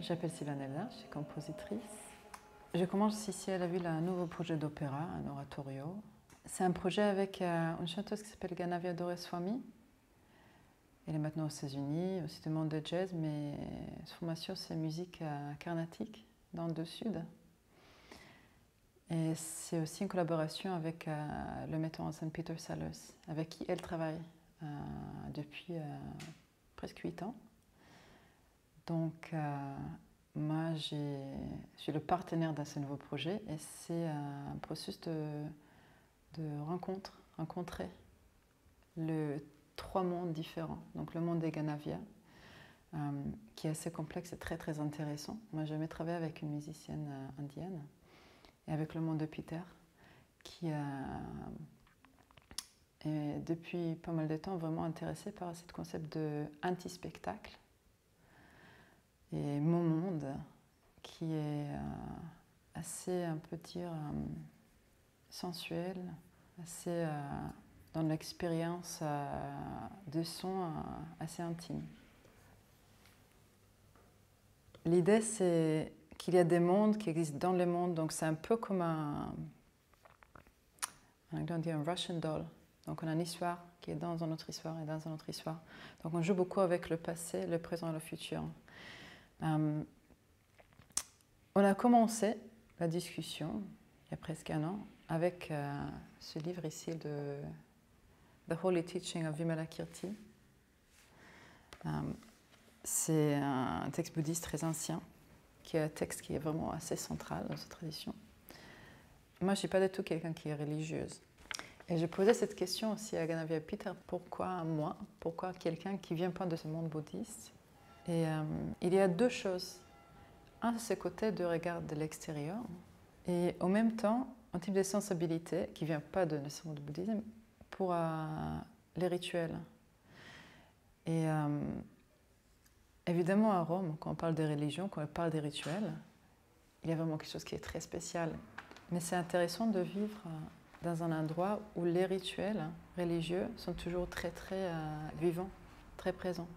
J'appelle Silvanella, je suis compositrice. Je commence ici à la ville un nouveau projet d'opéra, un oratorio. C'est un projet avec une chanteuse qui s'appelle Ganavia Doreswamy. Elle est maintenant aux États-Unis, aussi du monde de jazz, mais sa formation c'est musique carnatique dans le sud. Et c'est aussi une collaboration avec le metteur en scène Peter Sellers, avec qui elle travaille depuis presque 8 ans. Donc, moi, je suis le partenaire de ce nouveau projet et c'est un processus de rencontrer les 3 mondes différents. Donc, le monde des Ganavia, qui est assez complexe et très, très intéressant. Moi, j'ai jamais travaillé avec une musicienne indienne. Et avec le monde de Peter, qui est depuis pas mal de temps vraiment intéressé par ce concept de anti-spectacle. Et mon monde, qui est assez, on peut dire, sensuel, assez dans l'expérience de son assez intime. L'idée, c'est qu'il y a des mondes qui existent dans les mondes, donc c'est un peu comme en anglais on dit un Russian doll. Donc on a une histoire qui est dans une autre histoire et dans une autre histoire. Donc on joue beaucoup avec le passé, le présent et le futur. On a commencé la discussion, il y a presque un an, avec ce livre ici de The Holy Teaching of Vimalakirti. C'est un texte bouddhiste très ancien, qui est un texte qui est vraiment assez central dans cette tradition. Moi, je ne suis pas du tout quelqu'un qui est religieuse. Et je posais cette question aussi à Ganavia Peter, pourquoi moi? Pourquoi quelqu'un qui ne vient pas de ce monde bouddhiste? Et il y a 2 choses. Un, c'est ce côté de regard de l'extérieur, et en même temps, un type de sensibilité qui ne vient pas de ce monde bouddhisme pour les rituels. Et évidemment, à Rome, quand on parle des religions, quand on parle des rituels, il y a vraiment quelque chose qui est très spécial. Mais c'est intéressant de vivre dans un endroit où les rituels religieux sont toujours très, très vivants, très présents.